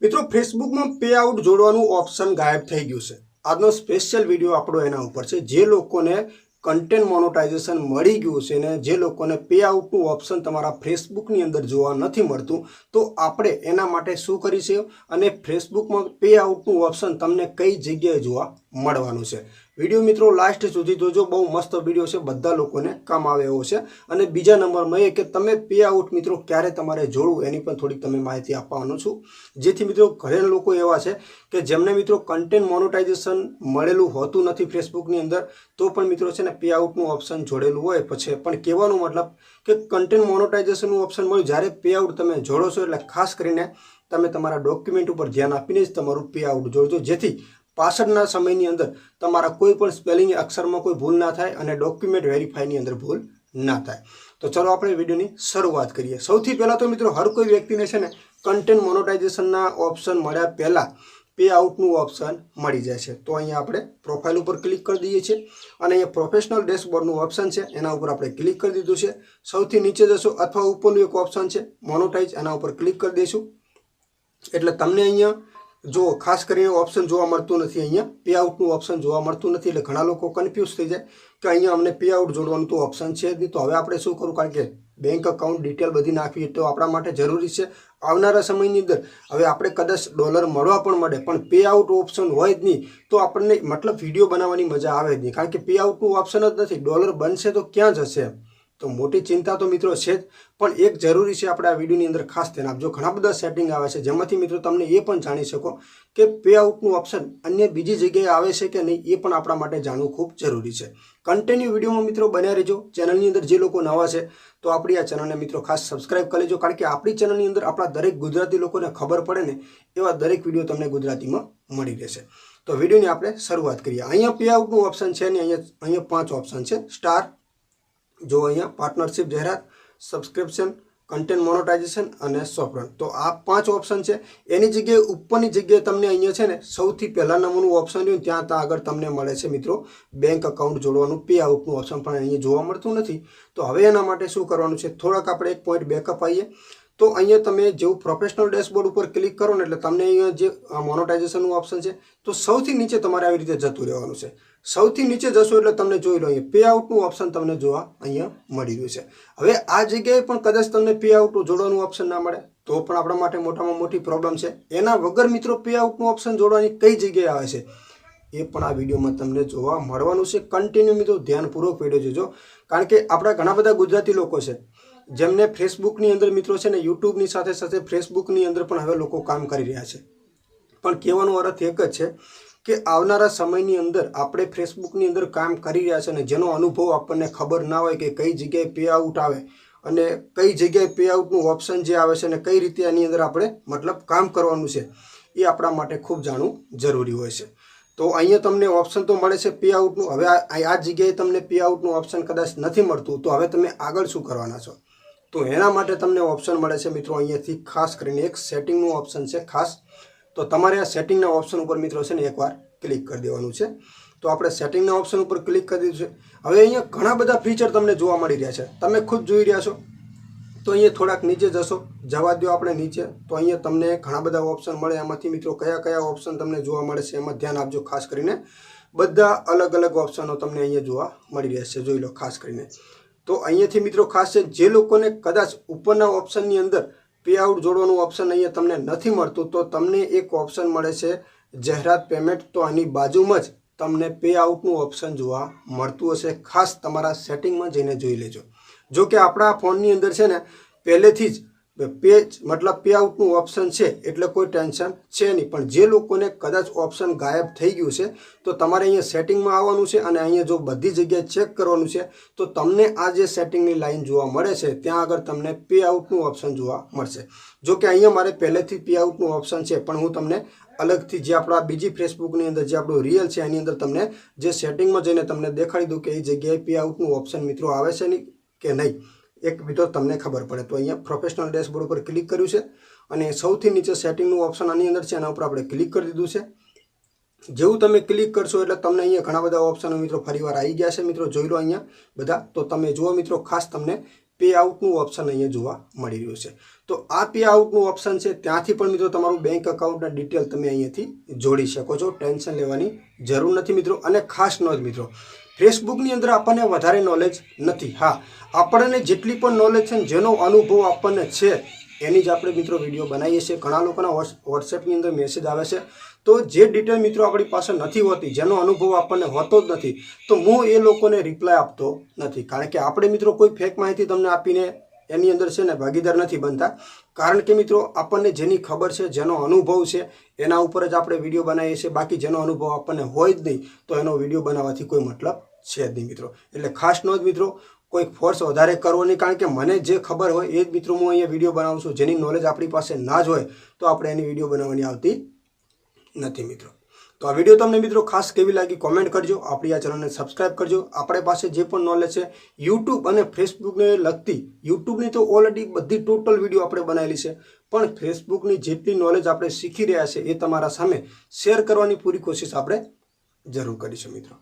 મિત્રો ફેસબુકમાં pay out જોડવાનું option ગાયબ થઈ ગયું છે। આજનો સ્પેશિયલ વિડીયો આપણો એના ઉપર છે। જે લોકોને કન્ટેન્ટ મોનેટાઇઝેશન મળી ગયું છે ને જે લોકોને પે આઉટનું ઓપ્શન તમારા ફેસબુકની અંદર જોવા નથી મળતું, તો આપણે એના માટે શું કરીશું અને ફેસબુકમાં પે આઉટનું ઓપ્શન તમને કઈ જગ્યાએ જોવા મળવાનું છે। વિડીયો મિત્રો લાસ્ટ સુધી જોજો, બહુ મસ્ત વિડીયો છે, બધા લોકોને કામ આવે એવો છે। અને બીજા નંબરમાં એ કે તમે પે આઉટ મિત્રો ક્યારે તમારે જોડવું એની પણ થોડીક તમે માહિતી આપવાનો છું, જેથી મિત્રો ઘણા લોકો એવા છે કે જેમને મિત્રો કન્ટેન્ટ મોનેટાઇઝેશન મળેલું હોતું નથી ફેસબુકની અંદર, તો પણ મિત્રો છે ને પે આઉટનું ઓપ્શન જોડેલું હોય પછી પણ કહેવાનો મતલબ કે કન્ટેન્ટ મોનેટાઇઝેશનનું ઓપ્શન મળ્યું, જ્યારે પે આઉટ તમે જોડો છો એટલે ખાસ કરીને તમે તમારા ડોક્યુમેન્ટ ઉપર ધ્યાન આપીને જ તમારું પે આઉટ જોડજો, જેથી પાછળના સમયની અંદર તમારા કોઈ પણ સ્પેલિંગ અક્ષરમાં કોઈ ભૂલ ના થાય અને ડોક્યુમેન્ટ વેરીફાઈની અંદર ભૂલ ના થાય। તો ચલો આપણે વિડીયોની શરૂઆત કરીએ। સૌથી પહેલાં તો મિત્રો હર કોઈ વ્યક્તિને છે ને કન્ટેન્ટ મોનેટાઇઝેશનના ઓપ્શન મળ્યા પહેલાં પે આઉટનું ઓપ્શન મળી જાય છે। તો અહીંયા આપણે પ્રોફાઇલ ઉપર ક્લિક કરી દઈએ છીએ અને અહીંયા પ્રોફેશનલ ડેશબોર્ડનું ઓપ્શન છે એના ઉપર આપણે ક્લિક કરી દીધું છે। સૌથી નીચે જશો અથવા ઉપરનું એક ઓપ્શન છે મોનેટાઇઝ, એના ઉપર ક્લિક કરી દઈશું એટલે તમને અહીંયા જો ખાસ કરીને ઓપ્શન જોવા મળતું નથી, અહીંયા પે આઉટનું ઓપ્શન જોવા મળતું નથી, એટલે ઘણા લોકો કન્ફ્યુઝ થઈ જાય કે અહીંયા અમને પે આઉટ જોડવાનું તો ઓપ્શન છે જ નહીં। તો હવે આપણે શું કરવું, કારણ કે બેંક અકાઉન્ટ ડિટેલ બધી નાખવી તો આપણા માટે જરૂરી છે। આવનારા સમયની અંદર હવે આપણે કદાચ ડોલર મળવા પણ મળે પણ પે આઉટ ઓપ્શન હોય જ નહીં તો આપણને મતલબ વિડીયો બનાવવાની મજા આવે જ નહીં, કારણ કે પે આઉટનું ઓપ્શન જ નથી। ડોલર બનશે તો ક્યાં જશે, તો મોટી ચિંતા તો મિત્રો છે જ, પણ એક જરૂરી છે આપણે આ વિડીયોની અંદર ખાસ ધ્યાન આપજો। ઘણા બધા સેટિંગ આવે છે જેમાંથી મિત્રો તમને એ પણ જાણી શકો કે પે આઉટનું ઓપ્શન અન્ય બીજી જગ્યાએ આવે છે કે નહીં, એ પણ આપણા માટે જાણવું ખૂબ જરૂરી છે। કન્ટિન્યુ વિડીયોમાં મિત્રો બન્યા રહેજો। ચેનલની અંદર જે લોકો નવા છે તો આપણી આ ચેનલને મિત્રો ખાસ સબસ્ક્રાઇબ કરી લેજો, કારણ કે આપણી ચેનલની અંદર આપણા દરેક ગુજરાતી લોકોને ખબર પડે ને એવા દરેક વિડીયો તમને ગુજરાતીમાં મળી રહેશે। તો વિડીયોની આપણે શરૂઆત કરીએ। અહીંયા પે આઉટનું ઓપ્શન છે ને અહીંયા 5 ઓપ્શન છે। સ્ટાર, જો અહીંયા પાર્ટનરશિપ, જાહેરાત, સબસ્ક્રિપ્શન, કન્ટેન્ટ મોનેટાઇઝેશન અને સોફ્ટવેર, તો આ 5 ઓપ્શન છે। એની જગ્યાએ ઉપરની જગ્યાએ તમને અહીંયા છે ને સૌથી પહેલા નંબરનું ઓપ્શન રહ્યું ત્યાં આગળ તમને મળે છે મિત્રો બેંક અકાઉન્ટ જોડવાનું પે આઉટનું ઓપ્શન, પણ અહીંયા જોવા મળતું નથી। તો હવે એના માટે શું કરવાનું છે, થોડાક આપણે એક પોઈન્ટ બેકઅપ આવીએ તો અહીંયા તમે જેવું પ્રોફેશનલ ડેશબોર્ડ ઉપર ક્લિક કરો ને એટલે તમને અહીંયા જે મોનેટાઇઝેશનનું ઓપ્શન છે તો સૌથી નીચે તમારે આવી રીતે જતું રહેવાનું છે। સૌથી નીચે જશો એટલે તમને જોઈ લો અહીંયા પે આઉટનું ઓપ્શન તમને જોવા અહીંયા મળી રહ્યું છે। હવે આ જગ્યાએ પણ કદાચ તમને પે આઉટ જોડવાનું ઓપ્શન ના મળે તો પણ આપણા માટે મોટામાં મોટી પ્રોબ્લેમ છે। એના વગર મિત્રો પે આઉટનું ઓપ્શન જોડવાની કઈ જગ્યાએ આવે છે એ પણ આ વિડીયોમાં તમને જોવા મળવાનું છે। કન્ટિન્યુ મિત્રો ધ્યાનપૂર્વક વિડીયો જોજો, કારણ કે આપણા ઘણા બધા ગુજરાતી લોકો છે જેમને ફેસબુકની અંદર મિત્રો છે ને યુટ્યુબની સાથે સાથે ફેસબુકની અંદર પણ હવે લોકો કામ કરી રહ્યા છે, પણ કહેવાનો અર્થ એક જ છે કે આવનારા સમયની અંદર આપણે ફેસબુકની અંદર કામ કરી રહ્યા છે અને જેનો અનુભવ આપણને ખબર ના હોય કે કઈ જગ્યાએ પે આઉટ આવે અને કઈ જગ્યાએ પે આઉટનું ઓપ્શન જે આવે છે અને કઈ રીતે એની અંદર આપણે મતલબ કામ કરવાનું છે, એ આપણા માટે ખૂબ જાણવું જરૂરી હોય છે। તો અહીંયા તમને ઓપ્શન તો મળે છે પે આઉટનું, હવે આ જગ્યાએ તમને પે આઉટનું ઓપ્શન કદાચ નથી મળતું તો હવે તમે આગળ શું કરવાના છો, તો એના માટે તમને ઓપ્શન મળે છે મિત્રો અહીંયાથી ખાસ કરીને એક સેટિંગનું ઓપ્શન છે ખાસ, તો તમારે આ સેટિંગના ઓપ્શન ઉપર મિત્રો છે ને એકવાર ક્લિક કરી દેવાનું છે। તો આપણે સેટિંગના ઓપ્શન ઉપર ક્લિક કરી દીધું છે। હવે અહીંયા ઘણા બધા ફીચર તમને જોવા મળી રહ્યા છે, તમે ખુદ જોઈ રહ્યા છો। તો અહીંયા થોડાક નીચે જશો, જવા દો આપણે નીચે, તો અહીંયા તમને ઘણા બધા ઓપ્શન મળે, એમાંથી મિત્રો કયા કયા ઓપ્શન તમને જોવા મળે છે એમાં ધ્યાન આપજો ખાસ કરીને, બધા અલગ અલગ ઓપ્શનો તમને અહીંયા જોવા મળી રહ્યા છે, જોઈ લો ખાસ કરીને। તો અહીંયાથી મિત્રો ખાસ છે જે લોકોને કદાચ ઉપરના ઓપ્શનની અંદર પે આઉટ જોડવાનું ઓપ્શન અહીંયા તમને નથી મળતું તો તમને એક ઓપ્શન મળે છે જાહેરાત પેમેન્ટ, તો આની બાજુમાં જ તમને પે આઉટનું ઓપ્શન જોવા મળતું હશે, ખાસ તમારા સેટિંગમાં જઈને જોઈ લેજો। જો કે આપણા ફોનની અંદર છે ને પહેલેથી જ પે આઉટનું ઓપ્શન છે એટલે કોઈ ટેન્શન છે નહીં, પણ જે લોકોને કદાચ ઓપ્શન ગાયબ થઈ ગયું છે તો તમારે અહીંયા સેટિંગમાં આવવાનું છે અને અહીંયા જો બધી જગ્યાએ ચેક કરવાનું છે તો તમને આ જે સેટિંગની લાઈન જોવા મળે છે ત્યાં આગળ તમને પે આઉટનું ઓપ્શન જોવા મળશે। જો કે અહીંયા મારે પહેલેથી પે આઉટનું ઓપ્શન છે, પણ હું તમને અલગથી જે આપણા બીજી ફેસબુકની અંદર જે આપણું રિયલ છે એની અંદર તમને જે સેટિંગમાં જઈને તમને દેખાડી દઉં કે એ જગ્યાએ પે આઉટનું ઓપ્શન મિત્રો આવે છે નહીં કે નહીં, એક વિડીયો તમને ખબર પડે। તો અહીંયા પ્રોફેશનલ ડેશબોર્ડ ઉપર ક્લિક કર્યું છે અને સૌથી નીચે સેટિંગનું ઓપ્શન આની અંદર છે એના ઉપર આપણે ક્લિક કરી દીધું છે। જેવું તમે ક્લિક કરશો એટલે તમને અહીંયા ઘણા બધા ઓપ્શનો મિત્રો ફરીવાર આવી ગયા છે, મિત્રો જોઈ લો અહીંયા બધા। તો તમે જુઓ મિત્રો ખાસ તમને પે આઉટનું ઓપ્શન અહીંયા જોવા મળી રહ્યું છે. તો આ પે આઉટનું ઓપ્શન છે ત્યાંથી પણ મિત્રો તમારું બેંક અકાઉન્ટના ડિટેલ તમે અહીંયાથી જોડી શકો છો. ટેન્શન લેવાની જરૂર નથી મિત્રો. અને ખાસ નોંધ મિત્રો, ફેસબુકની અંદર આપણને વધારે નોલેજ નથી. હા, આપણને જેટલી પણ નોલેજ છે ને જેનો અનુભવ આપણને છે એની જ આપણે મિત્રો વિડીયો બનાવીએ છીએ. ઘણા લોકોના વોટ્સએપની અંદર મેસેજ આવે છે, તો જે ડિટેલ મિત્રો આપણી પાસે નથી હોતી, જેનો અનુભવ આપણને હોતો જ નથી, તો હું એ લોકોને રિપ્લાય આપતો નથી. કારણ કે આપણે મિત્રો કોઈ ફેક માહિતી તમને આપીને એની અંદર છે ને ભાગીદાર નથી બનતા. કારણ કે મિત્રો આપણને જેની ખબર છે, જેનો અનુભવ છે, એના ઉપર જ આપણે વિડીયો બનાવીએ છીએ. બાકી જેનો અનુભવ આપણને હોય જ નહીં તો એનો વિડીયો બનાવવાથી કોઈ મતલબ છે જ નહીં મિત્રો. એટલે ખાસ નોંધ મિત્રો, કોઈ ફોર્સ વધારે કરવો નહીં. કારણ કે મને જે ખબર હોય એ જ મિત્રો હું અહીંયા વિડીયો બનાવું છું. જેની નોલેજ આપણી પાસે ના જ હોય તો આપણે એની વિડીયો બનાવવાની આવતી નથી મિત્રો. તો આ વિડીયો તમને મિત્રો ખાસ કેવી લાગી કોમેન્ટ કરજો. આપણી આ ચેનલને સબસ્ક્રાઇબ કરજો. આપણી પાસે જે પણ નોલેજ છે યુટ્યુબ અને ફેસબુકને લગતી, યુટ્યુબની તો ઓલરેડી બધી ટોટલ વિડીયો આપણે બનાવેલી છે, પણ ફેસબુકની જેટલી નોલેજ આપણે શીખી રહ્યા છે એ તમારા સામે શેર કરવાની પૂરી કોશિશ આપણે જરૂર કરીશું મિત્રો.